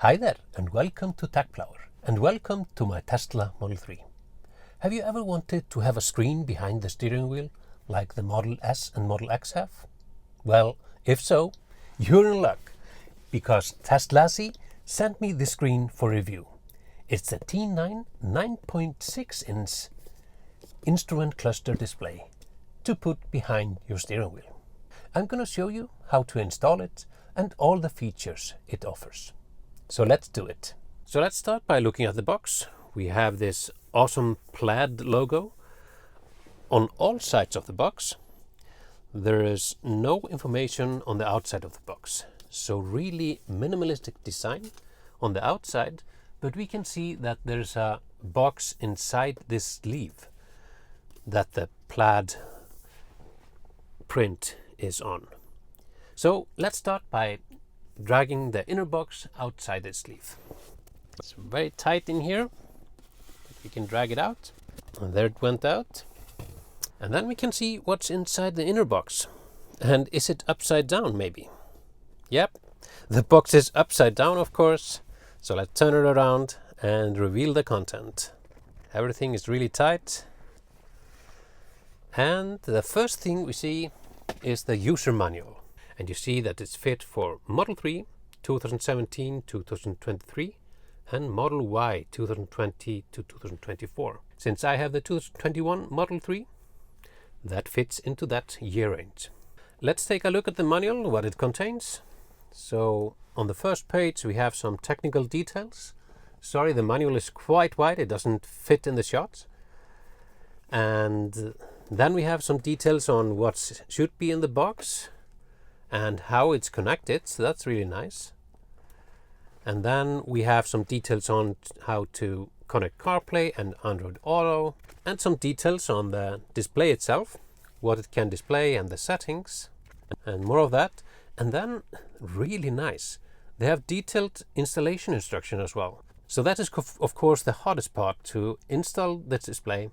Hi there, and welcome to TechPlower, and welcome to my Tesla Model 3. Have you ever wanted to have a screen behind the steering wheel like the Model S and Model X have? Well, if so, you're in luck, because Teslasy sent me this screen for review. It's the T9 9.6-inch instrument cluster display to put behind your steering wheel. I'm going to show you how to install it and all the features it offers. So let's do it. So let's start by looking at the box. We have this awesome plaid logo on all sides of the box. There is no information on the outside of the box. So really minimalistic design on the outside, but we can see that there's a box inside this sleeve that the plaid print is on. So let's start by dragging the inner box outside the sleeve. It's very tight in here, but we can drag it out, and there it went out. And then we can see what's inside the inner box. And is it upside down maybe? Yep, the box is upside down, of course. So let's turn it around and reveal the content. Everything is really tight. And the first thing we see is the user manual. And you see that it's fit for Model 3, 2017 to 2023, and Model Y, 2020 to 2024. Since I have the 2021 Model 3, that fits into that year range. Let's take a look at the manual, what it contains. So on the first page we have some technical details. Sorry, the manual is quite wide, it doesn't fit in the shot. And then we have some details on what should be in the box and how it's connected, so that's really nice. And then we have some details on how to connect CarPlay and Android Auto, and some details on the display itself, what it can display and the settings, and more of that. And then, really nice, they have detailed installation instruction as well. So that is of course the hardest part, to install the display,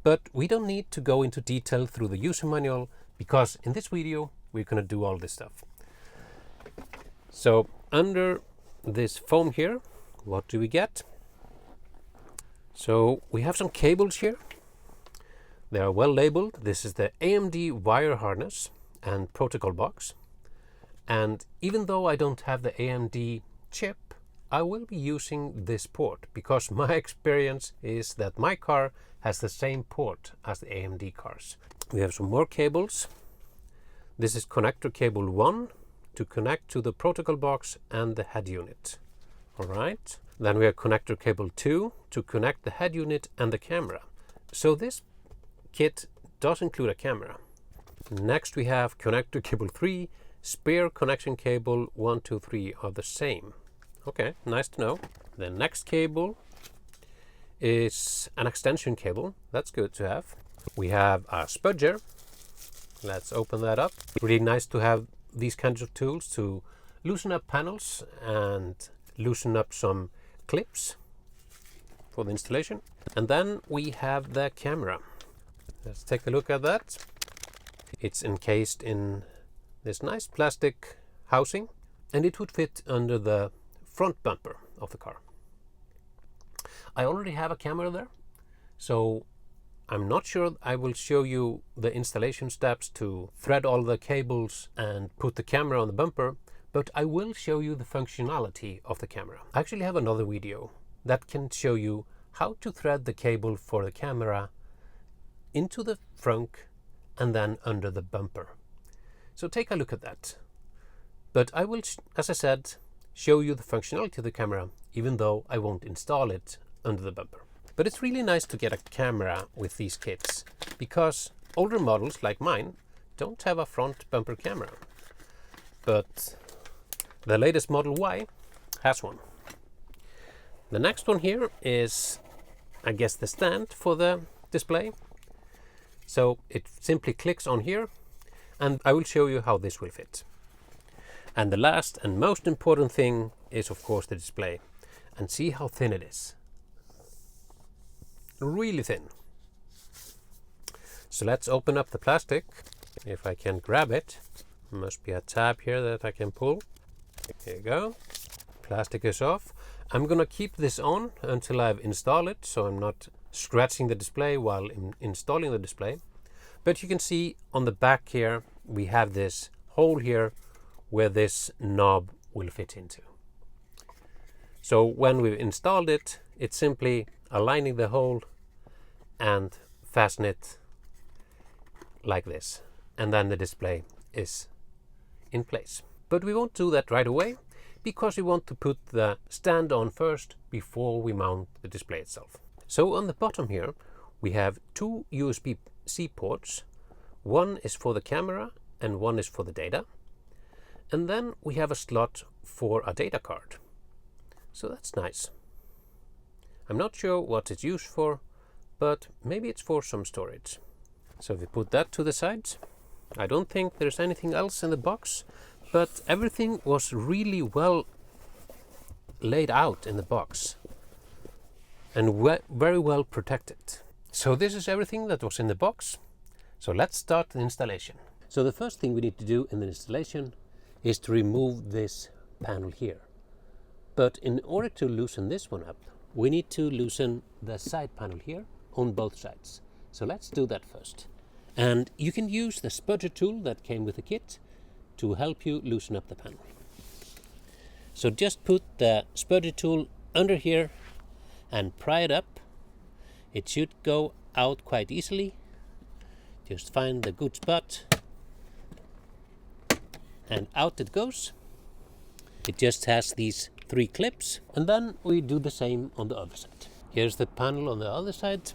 but we don't need to go into detail through the user manual, because in this video we're going to do all this stuff. So under this foam here, what do we get? So we have some cables here. They are well labeled. This is the AMD wire harness and protocol box. And even though I don't have the AMD chip, I will be using this port, because my experience is that my car has the same port as the AMD cars. We have some more cables. This is connector cable 1 to connect to the protocol box and the head unit. Alright, then we have connector cable 2 to connect the head unit and the camera. So this kit does include a camera. Next we have connector cable 3, spare connection cable 1, 2, 3 are the same. Okay, nice to know. The next cable is an extension cable. That's good to have. We have a spudger. Let's open that up. Really nice to have these kinds of tools to loosen up panels and loosen up some clips for the installation. And then we have the camera. Let's take a look at that. It's encased in this nice plastic housing, and it would fit under the front bumper of the car. I already have a camera there, so I'm not sure I will show you the installation steps to thread all the cables and put the camera on the bumper, but I will show you the functionality of the camera. I actually have another video that can show you how to thread the cable for the camera into the frunk and then under the bumper. So take a look at that. But I will, as I said, show you the functionality of the camera, even though I won't install it under the bumper. But it's really nice to get a camera with these kits, because older models like mine don't have a front bumper camera. But the latest Model Y has one. The next one here is, I guess, the stand for the display. So it simply clicks on here, and I will show you how this will fit. And the last and most important thing is, of course, the display. And see how thin it is. Really thin. So let's open up the plastic. If I can grab it, must be a tab here that I can pull. Here you go. plastic is off. I'm gonna keep this on until I've installed it, so I'm not scratching the display while installing the display. But you can see on the back here we have this hole here where this knob will fit into. So when we've installed it, it's simply aligning the hole and fasten it like this, and then the display is in place. But we won't do that right away because we want to put the stand on first before we mount the display itself. So on the bottom here we have two USB-C ports. One is for the camera and one is for the data. And then we have a slot for a data card. So that's nice. I'm not sure what it's used for, but maybe it's for some storage. So we put that to the side. I don't think there's anything else in the box, but everything was really well laid out in the box and very well protected. So this is everything that was in the box. So let's start the installation. So the first thing we need to do in the installation is to remove this panel here. But in order to loosen this one up, we need to loosen the side panel here on both sides. So let's do that first. And you can use the spudger tool that came with the kit to help you loosen up the panel. So just put the spudger tool under here and pry it up. It should go out quite easily. Just find the good spot and out it goes. It just has these 3 clips, and then we do the same on the other side. Here's the panel on the other side.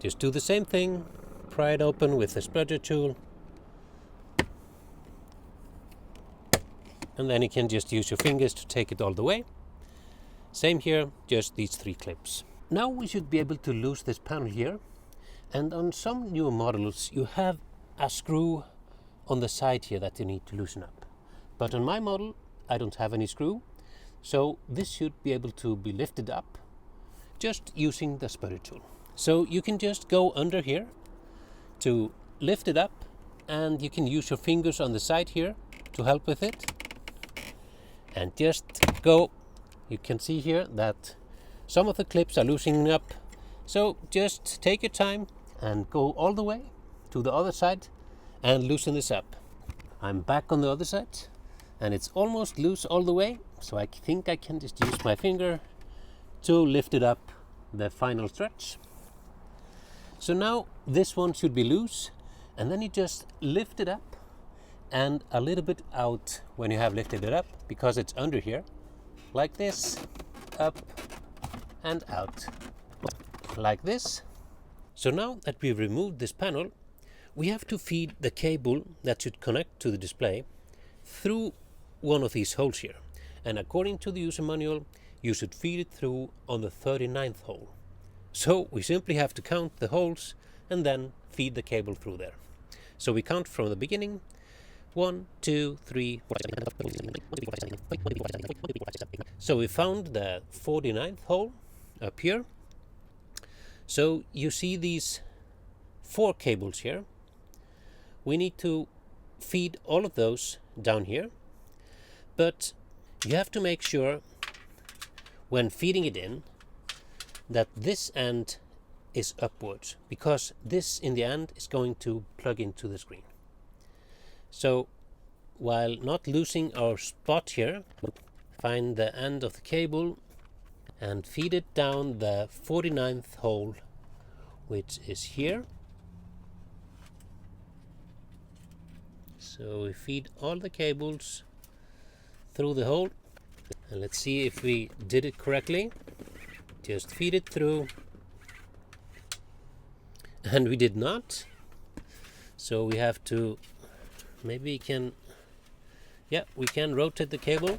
Just do the same thing, pry it open with the spudger tool, and then you can just use your fingers to take it all the way. Same here, just these 3 clips. Now we should be able to loose this panel here, and on some newer models you have a screw on the side here that you need to loosen up. But on my model I don't have any screw, so this should be able to be lifted up just using the spudger tool. So you can just go under here to lift it up, and you can use your fingers on the side here to help with it. And just go. You can see here that some of the clips are loosening up. So just take your time and go all the way to the other side and loosen this up. I'm back on the other side and it's almost loose all the way. So I think I can just use my finger to lift it up the final stretch. So now this one should be loose, and then you just lift it up and a little bit out when you have lifted it up, because it's under here, like this, up and out, like this. So now that we've removed this panel, we have to feed the cable that should connect to the display through one of these holes here. And according to the user manual, you should feed it through on the 39th hole. So we simply have to count the holes and then feed the cable through there. So we count from the beginning. 1, 2, 3, 4. So we found the 49th hole up here. So you see these 4 cables here. We need to feed all of those down here. But you have to make sure when feeding it in that this end is upwards, because this in the end is going to plug into the screen. So while not losing our spot here, find the end of the cable and feed it down the 49th hole, which is here. So we feed all the cables through the hole, and let's see if we did it correctly. Just feed it through, and we did not. So we have to, maybe we can, we can rotate the cable.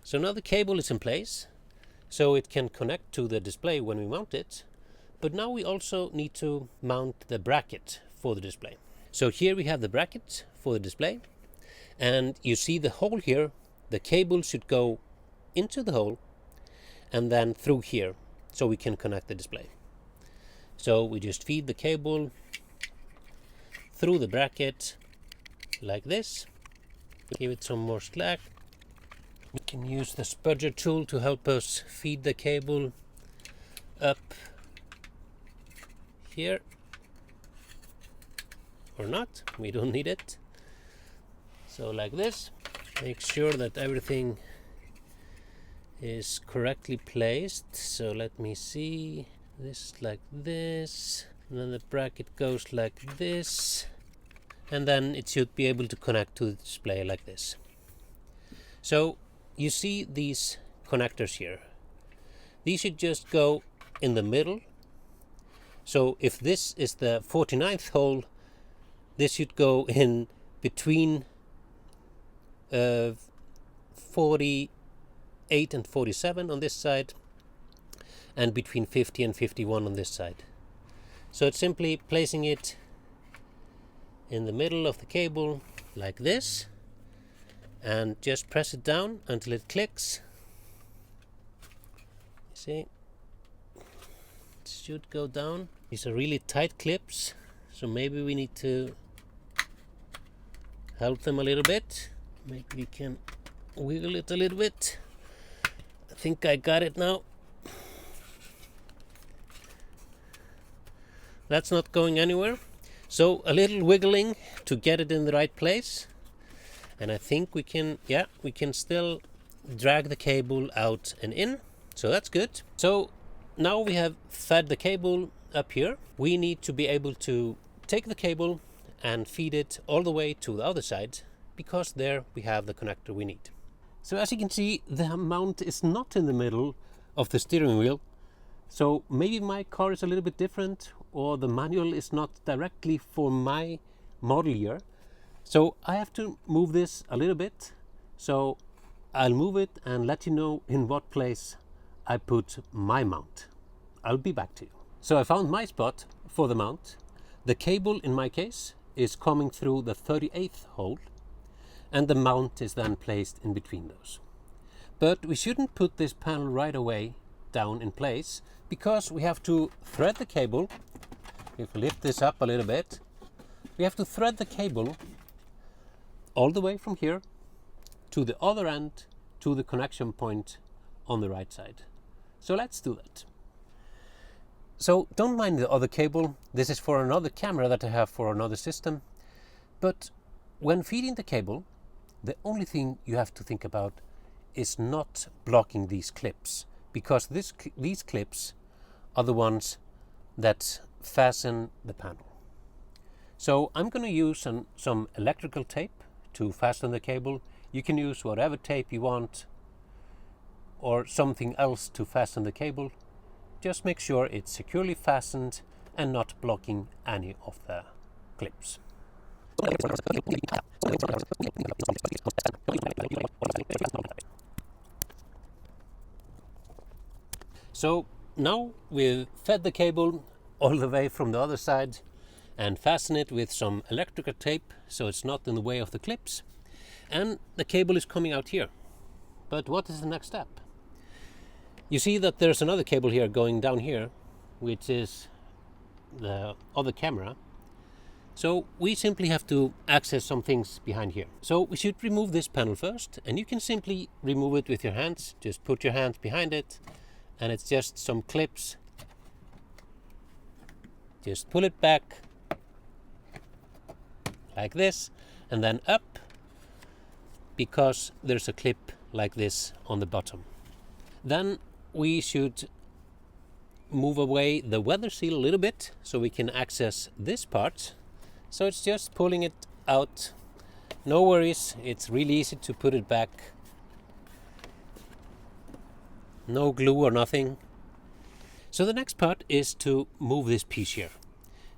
So now the cable is in place, so it can connect to the display when we mount it. But now we also need to mount the bracket for the display. So here we have the bracket for the display, and you see the hole here. The cable should go into the hole and then through here, so we can connect the display. So we just feed the cable through the bracket like this, Give it some more slack. We can use the spudger tool to help us feed the cable up here, or not, we don't need it. So like this, make sure that everything is correctly placed. So let me see, this like this, and then the bracket goes like this, and then it should be able to connect to the display like this. So you see these connectors here, these should just go in the middle. So if this is the 49th hole, this should go in between 48 and 47 on this side, and between 50 and 51 on this side. So it's simply placing it in the middle of the cable like this, and just press it down until it clicks. See, it should go down. These are really tight clips, so maybe we need to help them a little bit. Maybe we can wiggle it a little bit. I think I got it now. That's not going anywhere. So a little wiggling to get it in the right place. And I think we can, yeah, we can still drag the cable out and in. So that's good. So now we have fed the cable up here. We need to be able to take the cable and feed it all the way to the other side, because there we have the connector we need. So as you can see, the mount is not in the middle of the steering wheel. So maybe my car is a little bit different, or the manual is not directly for my model year. So I have to move this a little bit. So I'll move it and let you know in what place I put my mount. I'll be back to you. So I found my spot for the mount. The cable in my case is coming through the 38th hole, and the mount is then placed in between those. But we shouldn't put this panel right away down in place, because we have to thread the cable. If we lift this up a little bit, we have to thread the cable all the way from here to the other end, to the connection point on the right side. So let's do that. So don't mind the other cable. This is for another camera that I have for another system. But when feeding the cable, the only thing you have to think about is not blocking these clips, because these clips are the ones that fasten the panel. So I'm going to use some electrical tape to fasten the cable. You can use whatever tape you want, or something else to fasten the cable. Just make sure it's securely fastened and not blocking any of the clips. So now we've fed the cable all the way from the other side and fasten it with some electrical tape so it's not in the way of the clips. And the cable is coming out here. But what is the next step? You see that there's another cable here going down here, which is the other camera. So we simply have to access some things behind here. So we should remove this panel first, and you can simply remove it with your hands. Just put your hands behind it, and it's just some clips. Just pull it back like this, and then up, because there's a clip like this on the bottom. Then we should move away the weather seal a little bit so we can access this part. So it's just pulling it out. No worries, it's really easy to put it back. No glue or nothing. So the next part is to move this piece here,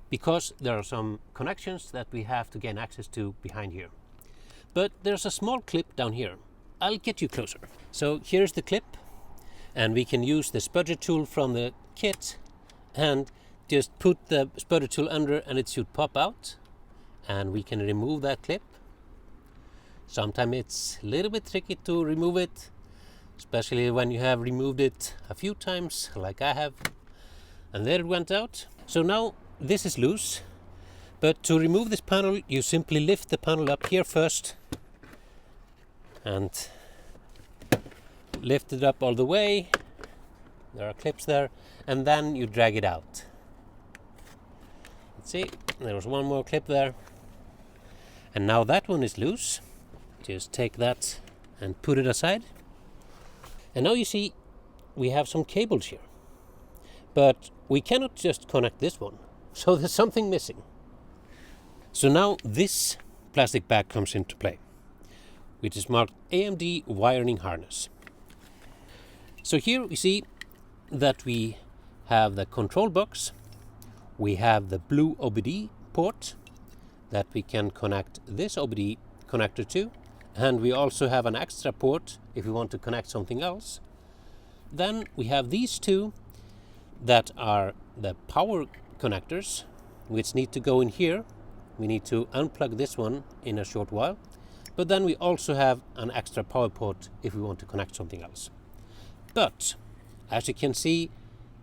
because there are some connections that we have to gain access to behind here. But there's a small clip down here. I'll get you closer. So here's the clip, and we can use the spudger tool from the kit and just put the spudger tool under, and it should pop out, and we can remove that clip. Sometimes it's a little bit tricky to remove it, especially when you have removed it a few times like I have, and there it went out. So now this is loose, but to remove this panel you simply lift the panel up here first, and lift it up all the way. There are clips there, and then you drag it out. Let's see, there was one more clip there. And now that one is loose. Just take that and put it aside. And now you see we have some cables here. But we cannot just connect this one. So there's something missing. So now this plastic bag comes into play, which is marked AMD wiring harness. So here we see that we have the control box, we have the blue OBD port that we can connect this OBD connector to, and we also have an extra port if we want to connect something else. Then we have these two that are the power connectors, which need to go in here. We need to unplug this one in a short while, but then we also have an extra power port if we want to connect something else. But as you can see,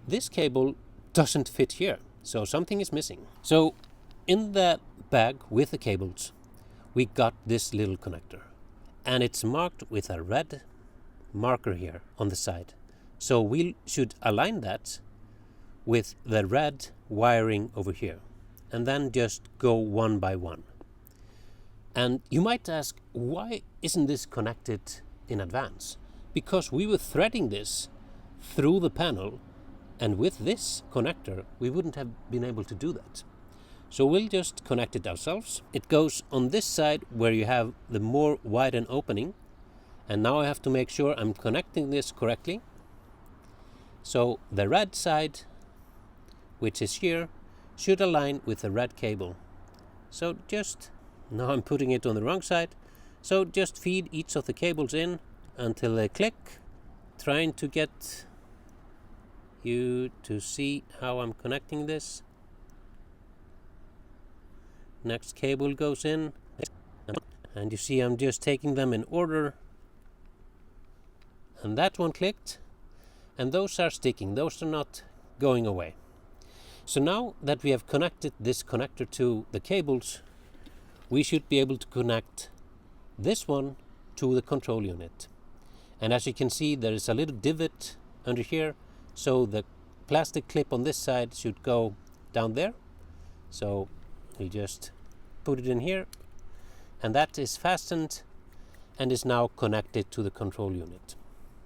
this cable doesn't fit here, so something is missing. So in the bag with the cables, we got this little connector, and it's marked with a red marker here on the side. So we should align that with the red wiring over here, and then just go one by one. And you might ask, why isn't this connected in advance? Because we were threading this through the panel, and with this connector we wouldn't have been able to do that. So we'll just connect it ourselves. It goes on this side where you have the more widened opening, and now I have to make sure I'm connecting this correctly. So the red side, which is here, should align with the red cable. So just, now I'm putting it on the wrong side, so just feed each of the cables in until they click, trying to get you to see how I'm connecting this. Next cable goes in, and you see I'm just taking them in order, and that one clicked, and those are sticking, those are not going away. So now that we have connected this connector to the cables, we should be able to connect this one to the control unit. And as you can see, there is a little divot under here, so the plastic clip on this side should go down there. So we just put it in here, and that is fastened and is now connected to the control unit.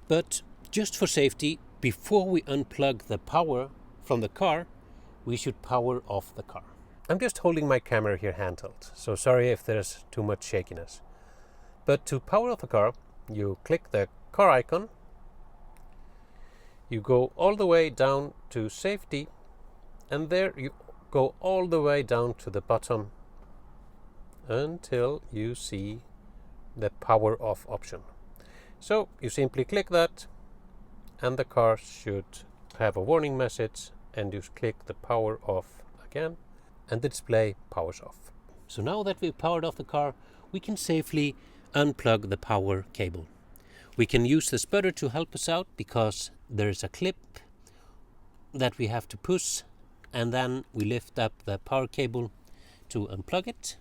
But just for safety, before we unplug the power from the car, we should power off the car. I'm just holding my camera here handheld, so sorry if there's too much shakiness. But to power off the car, you click the car icon, you go all the way down to safety, and there you go all the way down to the bottom until you see the power off option. So you simply click that, and the car should have a warning message, and you click the power off again, and the display powers off. So now that we've powered off the car, we can safely unplug the power cable. We can use the sputter to help us out, because there is a clip that we have to push, and then we lift up the power cable to unplug it.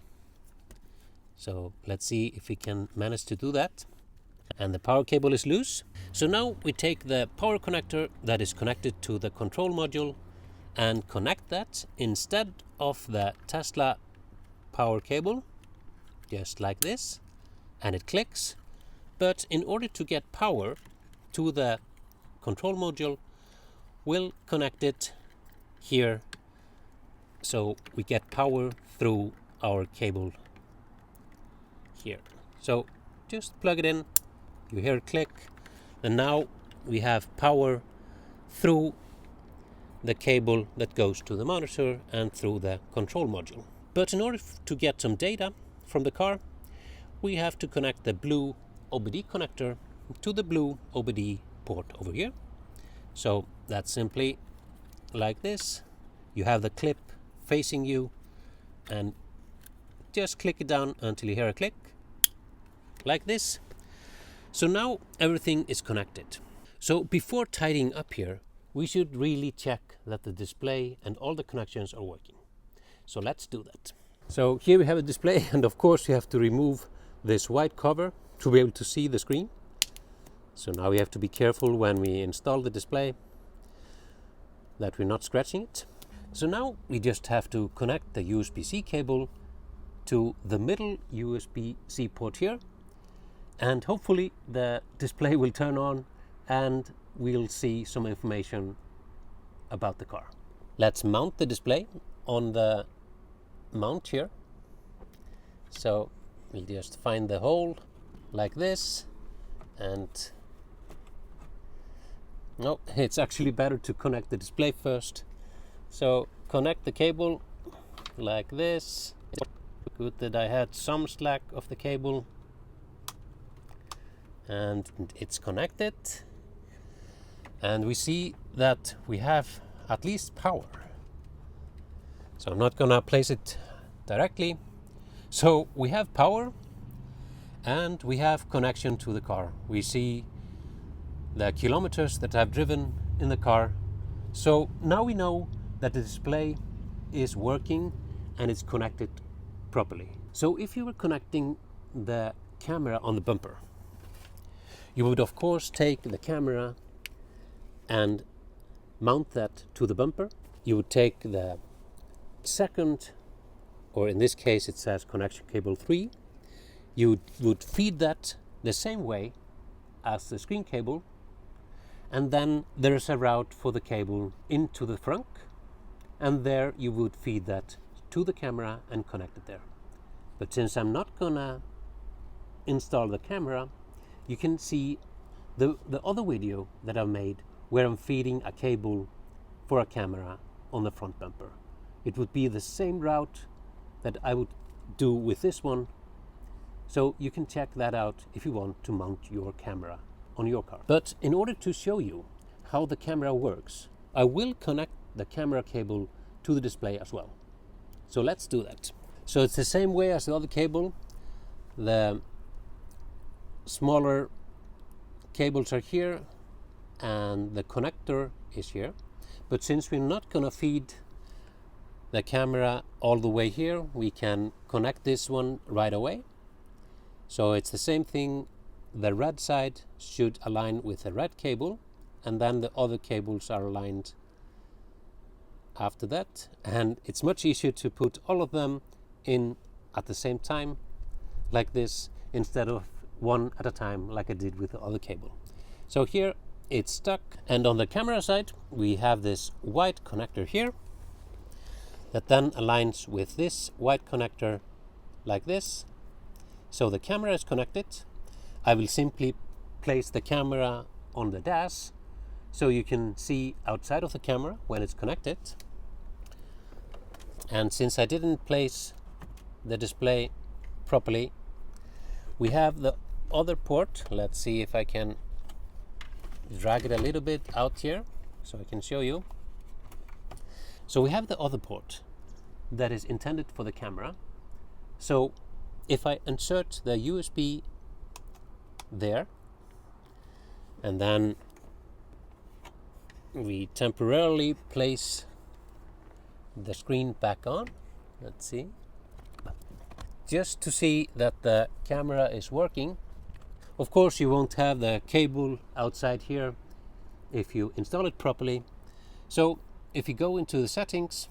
So let's see if we can manage to do that. And the power cable is loose. So now we take the power connector that is connected to the control module and connect that instead of the Tesla power cable, just like this, and it clicks. But in order to get power to the control module, we'll connect it here, so we get power through our cable here. So just plug it in, you hear it click, and now we have power through the cable that goes to the monitor and through the control module. But in order to get some data from the car, we have to connect the blue OBD connector to the blue OBD port over here. So that's simply like this. You have the clip facing you, and just click it down until you hear a click, like this. So now everything is connected. So before tidying up here, we should really check that the display and all the connections are working. So let's do that. So here we have a display, and of course you have to remove this white cover to be able to see the screen. So now we have to be careful when we install the display that we're not scratching it. So now we just have to connect the USB-C cable to the middle USB-C port here, and hopefully the display will turn on and we'll see some information about the car. Let's mount the display on the mount here. So we'll just find the hole like this, and no, it's actually better to connect the display first. So connect the cable like this. Good that I had some slack of the cable, and it's connected, and we see that we have at least power. So I'm not gonna place it directly. So we have power and we have connection to the car. We see the kilometers that I've driven in the car. So now we know that the display is working and it's connected properly. So if you were connecting the camera on the bumper, you would of course take the camera and mount that to the bumper. You would take the second, or in this case it says connection cable 3, you would feed that the same way as the screen cable, and then there's a route for the cable into the trunk, and there you would feed that to the camera and connect it there. But since I'm not gonna install the camera, you can see the other video that I've made where I'm feeding a cable for a camera on the front bumper. It would be the same route that I would do with this one, so you can check that out if you want to mount your camera on your car. But in order to show you how the camera works, I will connect the camera cable to the display as well. So let's do that. So it's the same way as the other cable. The smaller cables are here and the connector is here. But since we're not gonna feed the camera all the way here, we can connect this one right away. So it's the same thing. The red side should align with the red cable, and then the other cables are aligned after that. And it's much easier to put all of them in at the same time like this, instead of one at a time like I did with the other cable. So here it's stuck, and on the camera side we have this white connector here that then aligns with this white connector like this. So the camera is connected. I will simply place the camera on the dash so you can see outside of the camera when it's connected. And since I didn't place the display properly, we have the other port. Let's see if I can drag it a little bit out here so I can show you. So we have the other port that is intended for the camera. So if I insert the USB there, and then we temporarily place the screen back on, let's see, just to see that the camera is working. Of course you won't have the cable outside here if you install it properly. So if you go into the settings,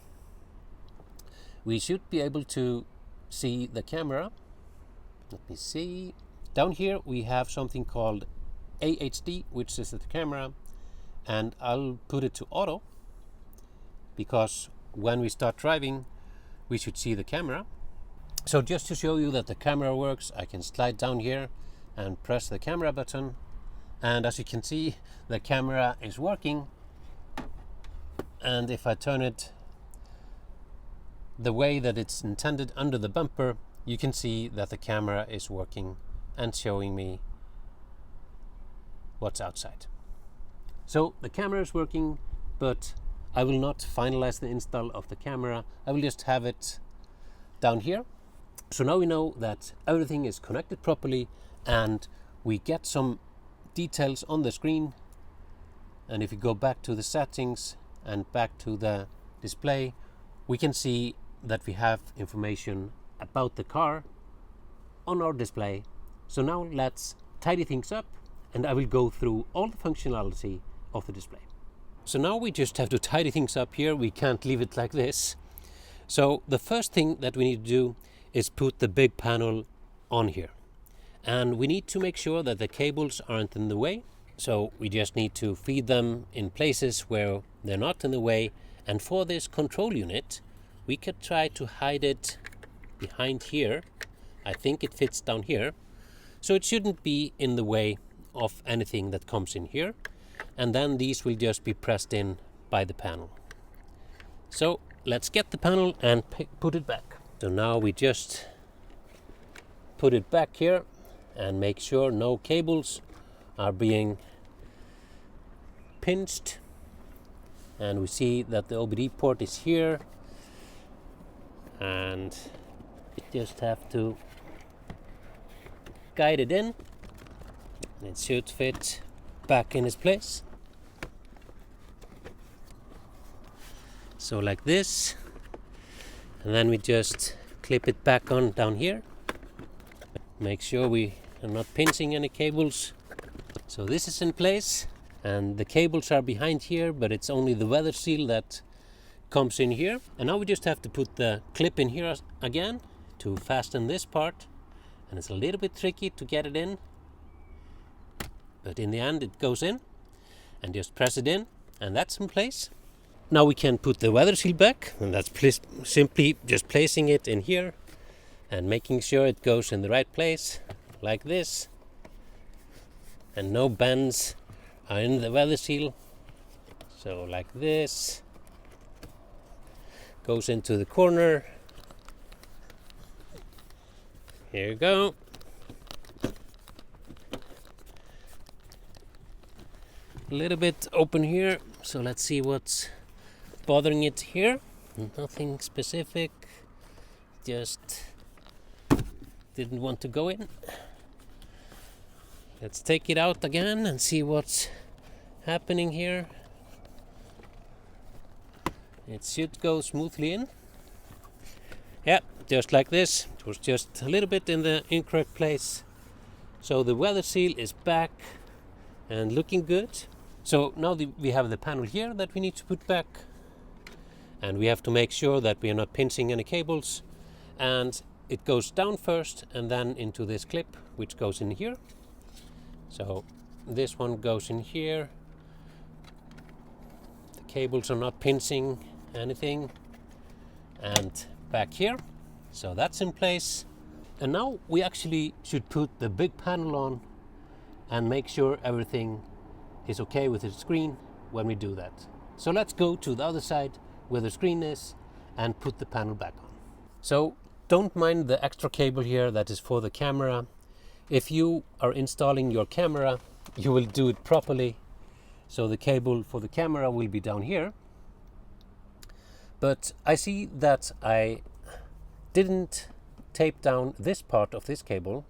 we should be able to see the camera. Let me see. Down here we have something called AHD, which is the camera, and I'll put it to auto, because when we start driving we should see the camera. So just to show you that the camera works, I can slide down here and press the camera button, and as you can see the camera is working. And if I turn it the way that it's intended under the bumper, you can see that the camera is working and showing me what's outside. So the camera is working, but I will not finalize the install of the camera. I will just have it down here. So now we know that everything is connected properly, and we get some details on the screen. And if you go back to the settings and back to the display, we can see that we have information about the car on our display So now let's tidy things up, and I will go through all the functionality of the display. So now we just have to tidy things up here. We can't leave it like this. So the first thing that we need to do is put the big panel on here. And we need to make sure that the cables aren't in the way. So we just need to feed them in places where they're not in the way. And for this control unit, we could try to hide it behind here. I think it fits down here. So it shouldn't be in the way of anything that comes in here. And then these will just be pressed in by the panel. So let's get the panel and put it back. So now we just put it back here and make sure no cables are being pinched. And we see that the OBD port is here. And we just have to guide it in. It should fit back in its place. So like this. And then we just clip it back on down here. Make sure we are not pinching any cables. So this is in place. And the cables are behind here, but it's only the weather seal that comes in here. And now we just have to put the clip in here again to fasten this part. And it's a little bit tricky to get it in. But in the end it goes in. And just press it in. And that's in place. Now we can put the weather seal back. And that's simply just placing it in here. And making sure it goes in the right place. Like this. And no bends are in the weather seal. So like this. Goes into the corner. Here you go. A little bit open here. So let's see what's bothering it here. Nothing specific. Just didn't want to go in. Let's take it out again and see what's happening here. It should go smoothly in. Yeah, just like this. It was just a little bit in the incorrect place. So the weather seal is back and looking good. So now we have the panel here that we need to put back. And we have to make sure that we are not pinching any cables. And it goes down first and then into this clip, which goes in here. So this one goes in here. The cables are not pinching anything. And back here. So that's in place. And now we actually should put the big panel on and make sure everything is okay with the screen when we do that. So let's go to the other side where the screen is and put the panel back on. So don't mind the extra cable here that is for the camera. If you are installing your camera, you will do it properly. So the cable for the camera will be down here. But I see that I didn't tape down this part of this cable.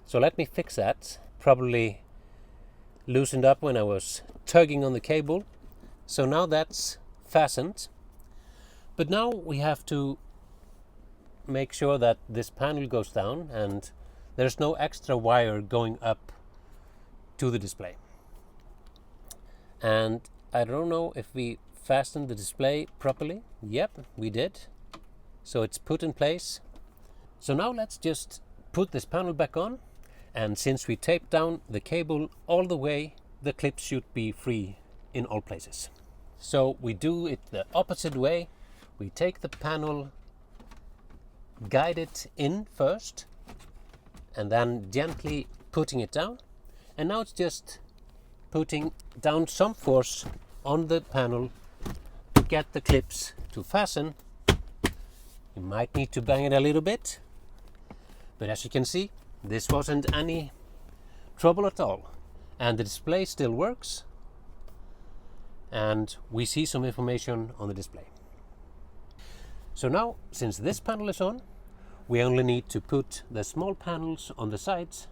So let me fix that. Probably loosened up when I was tugging on the cable. So now that's fastened. But now we have to make sure that this panel goes down and there's no extra wire going up to the display. And I don't know if we fastened the display properly. Yep, we did. So it's put in place. So now let's just put this panel back on. And since we taped down the cable all the way, the clips should be free in all places. So we do it the opposite way. We take the panel, guide it in first, and then gently putting it down. And now it's just putting down some force on the panel to get the clips to fasten. You might need to bang it a little bit, but as you can see, this wasn't any trouble at all. And the display still works. And we see some information on the display. So now, since this panel is on, we only need to put the small panels on the sides,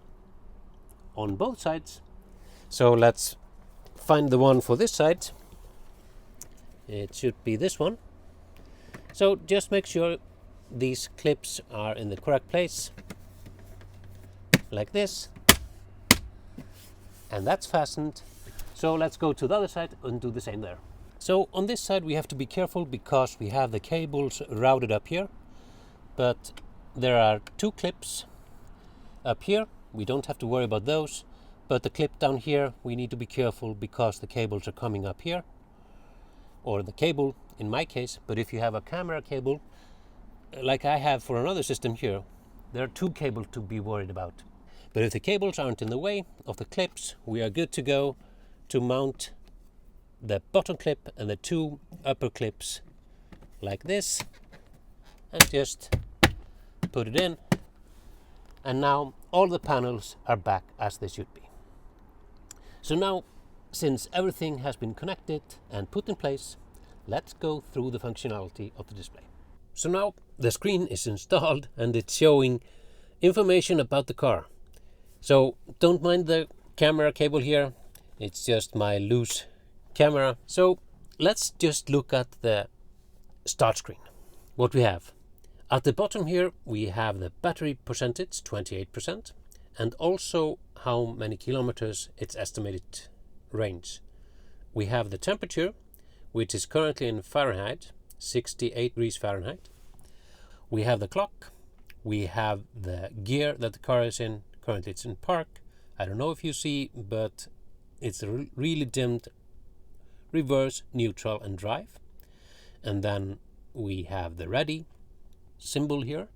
on both sides. So let's find the one for this side. It should be this one. So just make sure these clips are in the correct place. like this, and that's fastened. So let's go to the other side and do the same there. So on this side we have to be careful because we have the cables routed up here, but there are 2 clips up here. We don't have to worry about those, but the clip down here we need to be careful because the cables are coming up here, or the cable in my case. But if you have a camera cable like I have for another system here, there are 2 cables to be worried about. But if the cables aren't in the way of the clips, we are good to go to mount the bottom clip and the 2 upper clips like this, and just put it in, and now all the panels are back as they should be. So now, since everything has been connected and put in place, let's go through the functionality of the display. So now the screen is installed and it's showing information about the car. So don't mind the camera cable here, it's just my loose camera. So let's just look at the start screen. What we have at the bottom here, we have the battery percentage, 28%, and also how many kilometers its estimated range. We have the temperature, which is currently in Fahrenheit, 68 degrees Fahrenheit. We have the clock. We have the gear that the car is in. Currently it's in park. I don't know if you see, but it's really dimmed reverse, neutral and drive. And then we have the ready symbol here,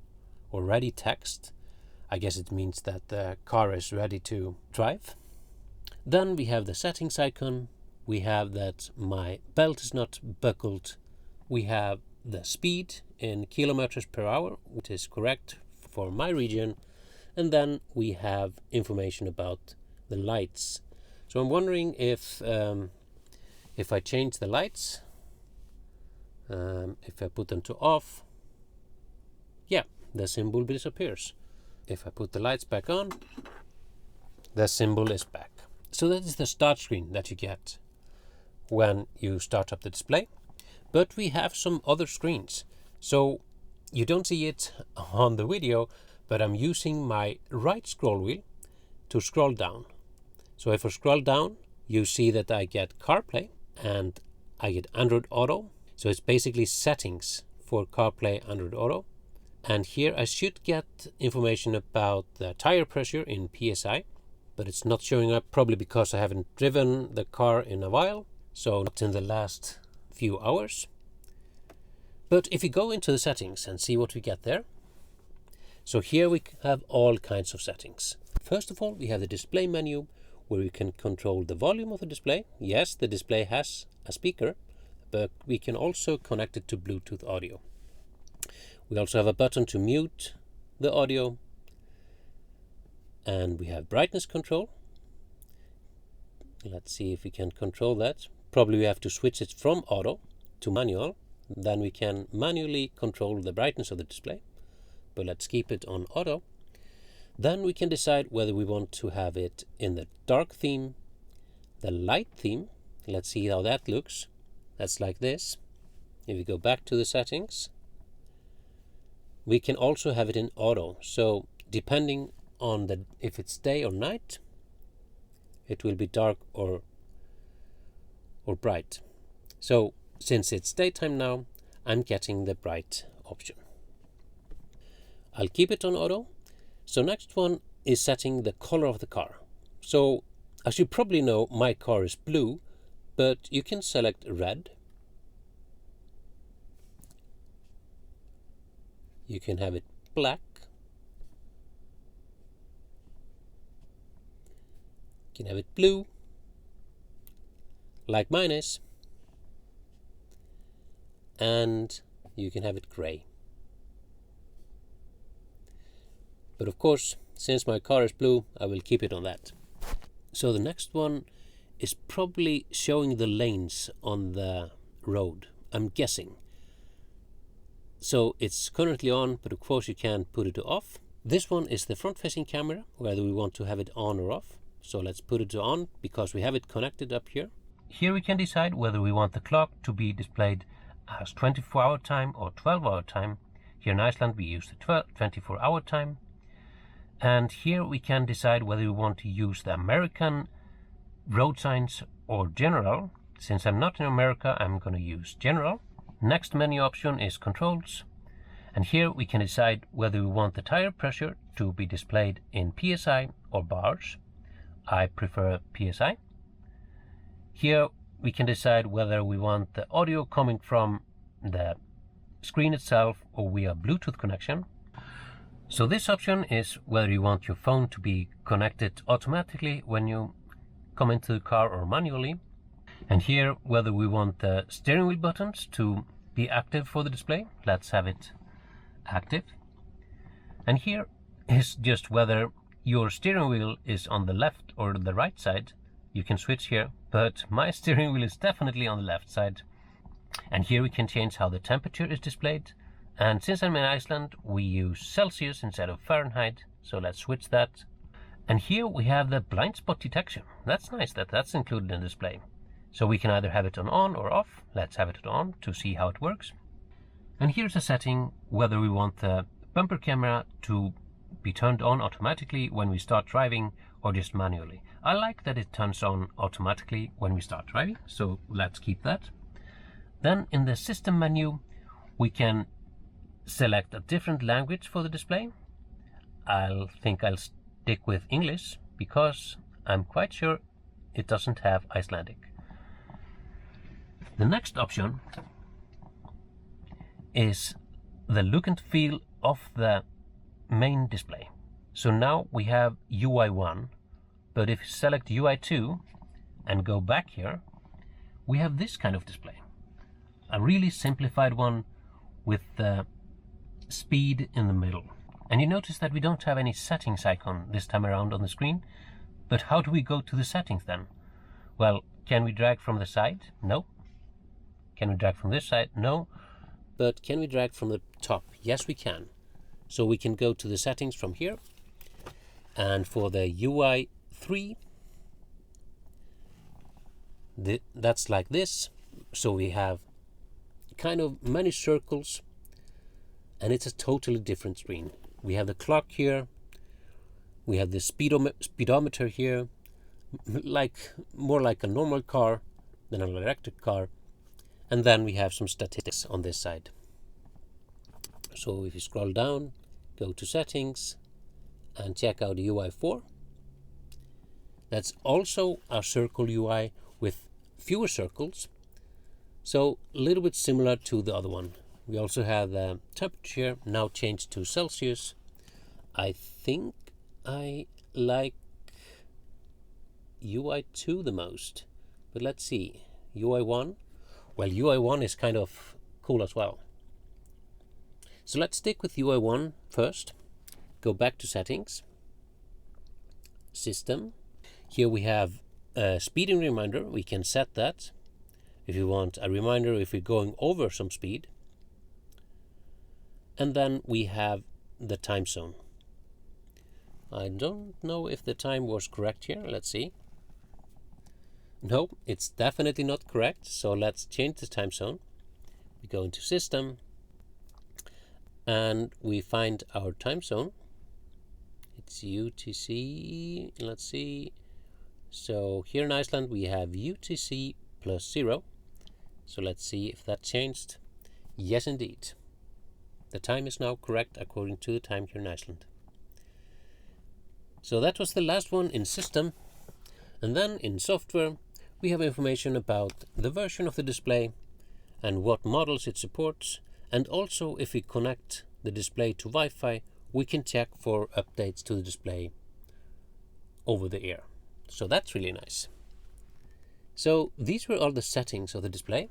or ready text. I guess it means that the car is ready to drive. Then we have the settings icon. We have that my belt is not buckled. We have the speed in kilometers per hour, which is correct for my region. And then we have information about the lights. So I'm wondering if I change the lights, if I put them to off, yeah, the symbol disappears. If I put the lights back on, the symbol is back. So that is the start screen that you get when you start up the display. But we have some other screens. So you don't see it on the video, but I'm using my right scroll wheel to scroll down. So if I scroll down, you see that I get CarPlay and I get Android Auto. So it's basically settings for CarPlay Android Auto. And here I should get information about the tire pressure in PSI, but it's not showing up, probably because I haven't driven the car in a while, so not in the last few hours. But if you go into the settings and see what we get there, so here we have all kinds of settings. First of all, we have the display menu where we can control the volume of the display. Yes, the display has a speaker, but we can also connect it to Bluetooth audio. We also have a button to mute the audio, and we have brightness control. Let's see if we can control that. Probably we have to switch it from auto to manual. Then we can manually control the brightness of the display, but let's keep it on auto. Then we can decide whether we want to have it in the dark theme, the light theme. Let's see how that looks. That's like this. If we go back to the settings, we can also have it in auto. So depending on if it's day or night, it will be dark or bright. So since it's daytime now, I'm getting the bright option. I'll keep it on auto. So next one is setting the color of the car. So as you probably know, my car is blue, but you can select red. You can have it black. You can have it blue, like mine is. And you can have it gray. But of course, since my car is blue, I will keep it on that. So the next one is probably showing the lanes on the road, I'm guessing. So it's currently on, but of course you can put it to off. This one is the front-facing camera, whether we want to have it on or off. So let's put it to on because we have it connected up here. Here we can decide whether we want the clock to be displayed as 24-hour time or 12-hour time. Here in Iceland we use the 24-hour time. And here we can decide whether we want to use the American road signs or general. Since I'm not in America, I'm going to use general. Next menu option is controls. And here we can decide whether we want the tire pressure to be displayed in PSI or bars. I prefer PSI. Here we can decide whether we want the audio coming from the screen itself or via Bluetooth connection. So this option is whether you want your phone to be connected automatically when you come into the car or manually. And here whether we want the steering wheel buttons to be active for the display. Let's have it active. And here is just whether your steering wheel is on the left or the right side. You can switch here, but my steering wheel is definitely on the left side. And here we can change how the temperature is displayed. And since I'm in Iceland, we use Celsius instead of Fahrenheit, so let's switch that. And here we have the blind spot detection. That's nice that that's included in the display. So we can either have it on or off. Let's have it on to see how it works. And here's a setting whether we want the bumper camera to be turned on automatically when we start driving or just manually. I like that it turns on automatically when we start driving, so let's keep that. Then in the system menu, we can select a different language for the display. I'll stick with English because I'm quite sure it doesn't have Icelandic. The next option is the look and feel of the main display. So now we have UI 1, but if you select UI 2 and go back here, we have this kind of display. A really simplified one with the speed in the middle. And you notice that we don't have any settings icon this time around on the screen. But how do we go to the settings then? Well, can we drag from the side? No. Can we drag from this side? No. But can we drag from the top? Yes, we can. So we can go to the settings from here. And for the UI 3, that's like this. So we have kind of many circles, and it's a totally different screen. We have the clock here, we have the speedometer here, more like a normal car than an electric car, and then we have some statistics on this side. So if you scroll down, go to settings and check out UI 4. That's also a circle UI with fewer circles, so a little bit similar to the other one. We also have the temperature now changed to Celsius. I think I like UI 2 the most, but let's see. UI 1? Well, UI 1 is kind of cool as well. So let's stick with UI 1 first. Go back to settings, system. Here we have a speeding reminder. We can set that if you want a reminder if we're going over some speed. And then we have the time zone. I don't know if the time was correct here. Let's see. No, it's definitely not correct. So let's change the time zone. We go into system and we find our time zone. It's UTC. Let's see. So here in Iceland we have UTC plus 0. So let's see if that changed. Yes, indeed. The time is now correct according to the time here in Iceland. So that was the last one in system. And then in software, we have information about the version of the display and what models it supports. And also if we connect the display to Wi-Fi, we can check for updates to the display over the air. So that's really nice. So these were all the settings of the display.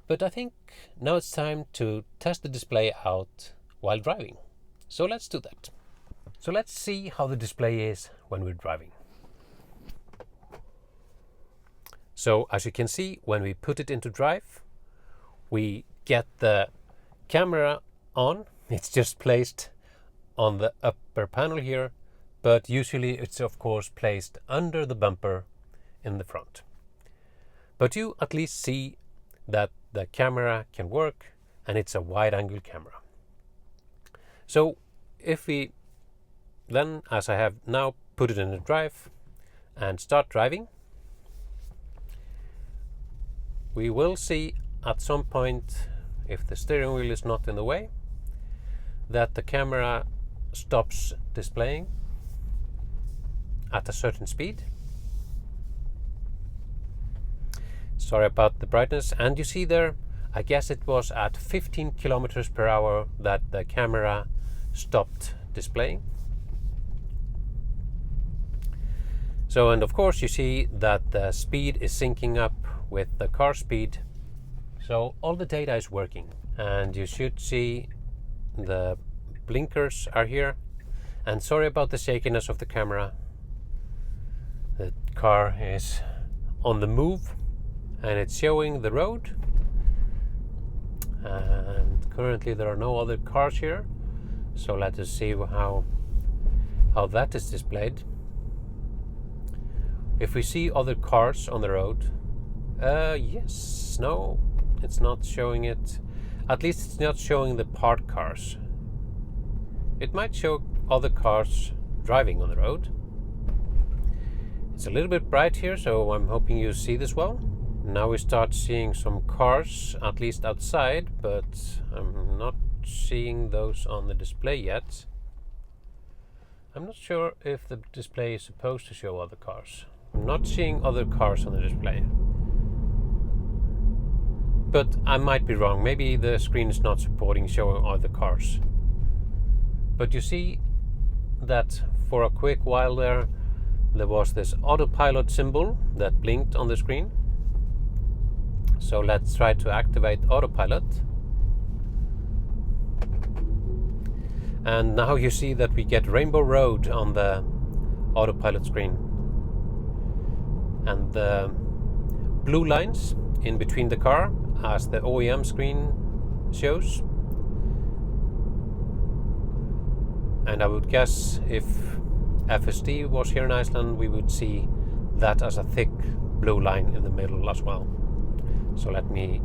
But I think now it's time to test the display out while driving. So let's do that. So let's see how the display is when we're driving. So as you can see, when we put it into drive, we get the camera on. It's just placed on the upper panel here, but usually it's of course placed under the bumper in the front. But you at least see that the camera can work, and it's a wide angle camera. So if we Then, as I have now put it in the drive and start driving, we will see at some point, if the steering wheel is not in the way, that the camera stops displaying at a certain speed. Sorry about the brightness. And you see there, I guess it was at 15 kilometers per hour that the camera stopped displaying. So, and of course you see that the speed is syncing up with the car speed. So all the data is working, and you should see the blinkers are here. And sorry about the shakiness of the camera. The car is on the move and it's showing the road. And currently there are no other cars here. So let us see how that is displayed. If we see other cars on the road, yes, no, it's not showing it. At least it's not showing the parked cars. It might show other cars driving on the road. It's a little bit bright here, so I'm hoping you see this well. Now we start seeing some cars, at least outside, but I'm not seeing those on the display yet. I'm not sure if the display is supposed to show other cars. I'm not seeing other cars on the display. But I might be wrong. Maybe the screen is not supporting showing other cars. But you see that for a quick while there was this autopilot symbol that blinked on the screen. So let's try to activate autopilot. And now you see that we get Rainbow Road on the autopilot screen. And the blue lines in between the car, as the OEM screen shows. And I would guess if FSD was here in Iceland, we would see that as a thick blue line in the middle as well. So let me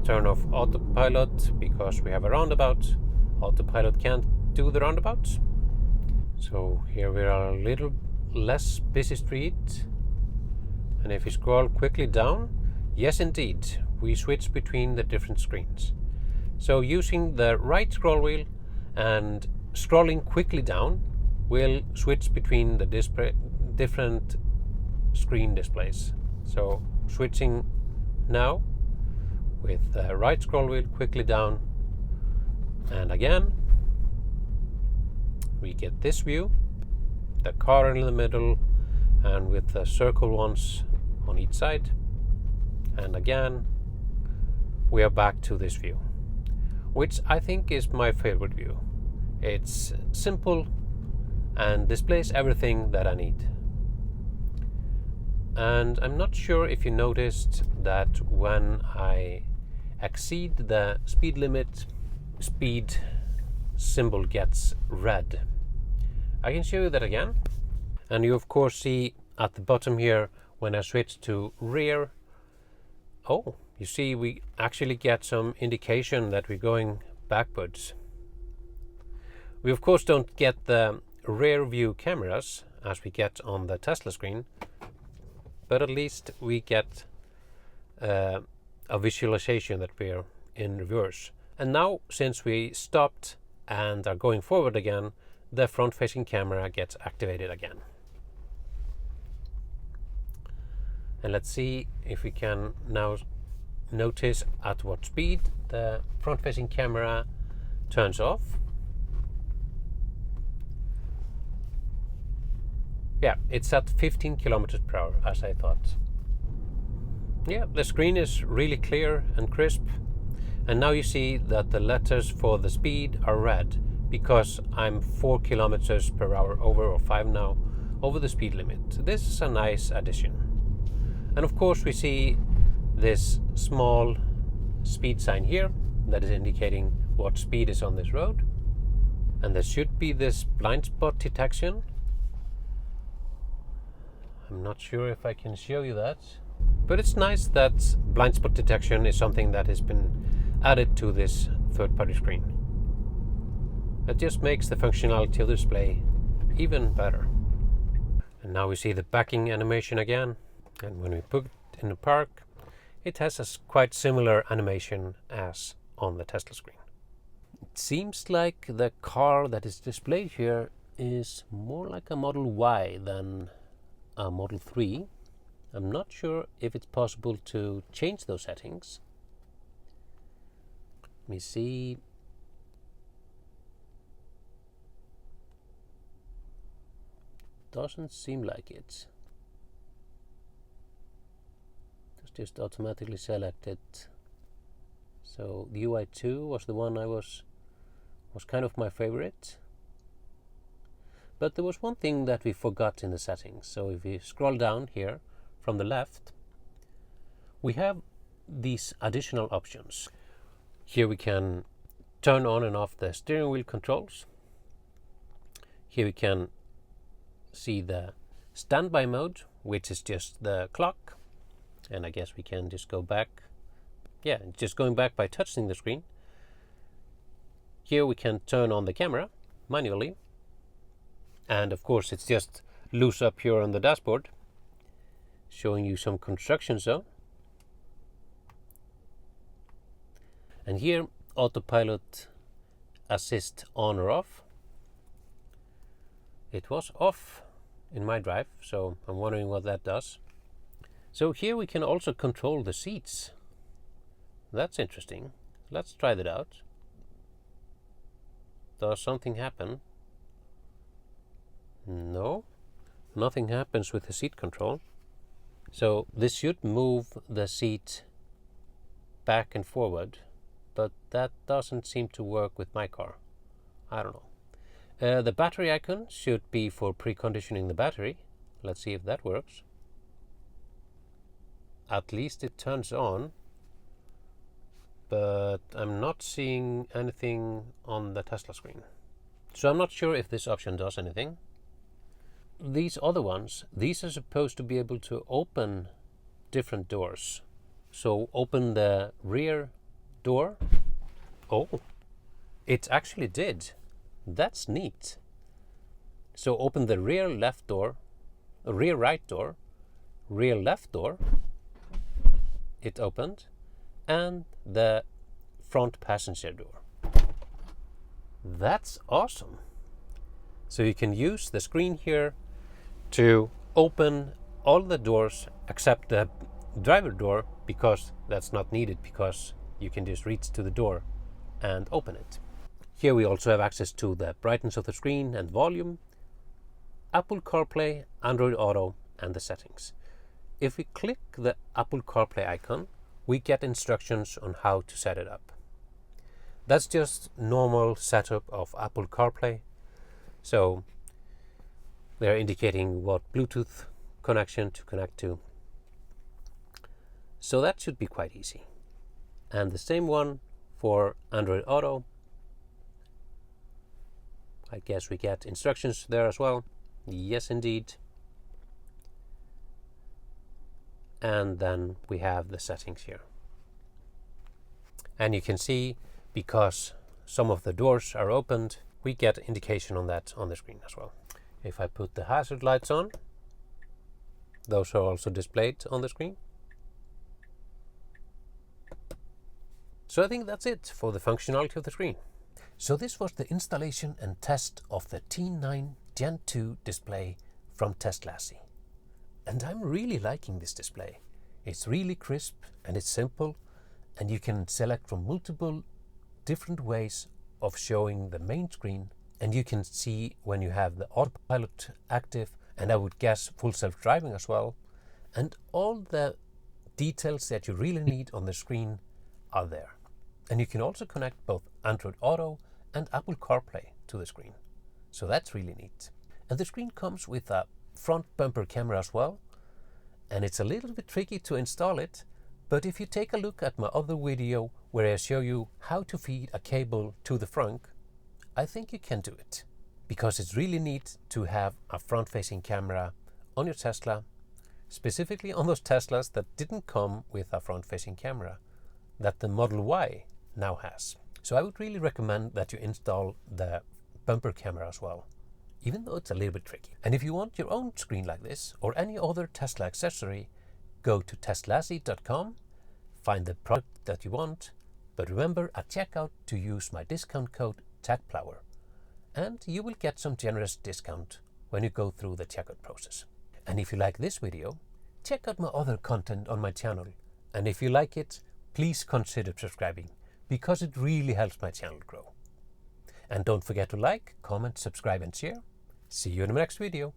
turn off autopilot because we have a roundabout. Autopilot can't do the roundabouts. So here we are, a little less busy street. And if we scroll quickly down, yes indeed, we switch between the different screens. So using the right scroll wheel and scrolling quickly down will switch between the different screen displays. So switching now with the right scroll wheel quickly down, and again we get this view, the car in the middle and with the circle ones on each side, and again we are back to this view, which I think is my favorite view. It's simple and displays everything that I need. And I'm not sure if you noticed that when I exceed the speed limit, speed symbol gets red. I can show you that again. And you of course see at the bottom here, when I switch to rear, oh, you see we actually get some indication that we're going backwards. We of course don't get the rear view cameras as we get on the Tesla screen, but at least we get a visualization that we're in reverse. And now, since we stopped and are going forward again, the front-facing camera gets activated again. And let's see if we can now notice at what speed the front-facing camera turns off. Yeah, it's at 15 kilometers per hour, as I thought. Yeah, the screen is really clear and crisp. And now you see that the letters for the speed are red because I'm 4 kilometers per hour over, or 5 now, over the speed limit. This is a nice addition. And of course we see this small speed sign here that is indicating what speed is on this road. And there should be this blind spot detection. I'm not sure if I can show you that, but it's nice that blind spot detection is something that has been added to this third-party screen. It just makes the functionality of the display even better. And now we see the backing animation again, and when we put it in the park, it has a quite similar animation as on the Tesla screen. It seems like the car that is displayed here is more like a Model Y than a Model 3. I'm not sure if it's possible to change those settings. Let me see. Doesn't seem like it. It's just automatically selected. So the UI2 was the one was kind of my favorite. But there was one thing that we forgot in the settings. So if we scroll down here from the left, we have these additional options. Here we can turn on and off the steering wheel controls. Here we can see the standby mode, which is just the clock. And I guess we can just go back. Yeah, just going back by touching the screen. Here we can turn on the camera manually. And of course it's just loose up here on the dashboard, showing you some construction zone. And here autopilot assist on or off. It was off in my drive, so I'm wondering what that does. So here we can also control the seats. That's interesting. Let's try that out. Does something happen? No, nothing happens with the seat control. So this should move the seat back and forward, but that doesn't seem to work with my car. I don't know. The battery icon should be for preconditioning the battery. Let's see if that works. At least it turns on, but I'm not seeing anything on the Tesla screen. So I'm not sure if this option does anything. These other ones, these are supposed to be able to open different doors. So open the rear door. Oh, it actually did. That's neat. So open the rear left door, rear right door, rear left door. It opened, and the front passenger door. That's awesome. So you can use the screen here to open all the doors except the driver door, because that's not needed, because you can just reach to the door and open it. Here we also have access to the brightness of the screen and volume, Apple CarPlay, Android Auto, and the settings. If we click the Apple CarPlay icon, we get instructions on how to set it up. That's just normal setup of Apple CarPlay. So they're indicating what Bluetooth connection to connect to. So that should be quite easy. And the same one for Android Auto. I guess we get instructions there as well. Yes, indeed. And then we have the settings here. And you can see, because some of the doors are opened, we get indication on that on the screen as well. If I put the hazard lights on, those are also displayed on the screen. So I think that's it for the functionality of the screen. So this was the installation and test of the T9 Gen 2 display from Teslasy. And I'm really liking this display. It's really crisp and it's simple, and you can select from multiple different ways of showing the main screen, and you can see when you have the autopilot active, and I would guess full self-driving as well, and all the details that you really need on the screen are there. And you can also connect both Android Auto and Apple CarPlay to the screen. So that's really neat. And the screen comes with a front bumper camera as well, and it's a little bit tricky to install it, but if you take a look at my other video where I show you how to feed a cable to the front, I think you can do it, because it's really neat to have a front-facing camera on your Tesla, specifically on those Teslas that didn't come with a front-facing camera that the Model Y now has. So I would really recommend that you install the bumper camera as well. even though it's a little bit tricky. And if you want your own screen like this or any other Tesla accessory, go to Teslasy.com, find the product that you want, but remember at checkout to use my discount code TechPlower, and you will get some generous discount when you go through the checkout process. And if you like this video, check out my other content on my channel, and if you like it, please consider subscribing, because it really helps my channel grow. And don't forget to like, comment, subscribe and share. See you in the next video.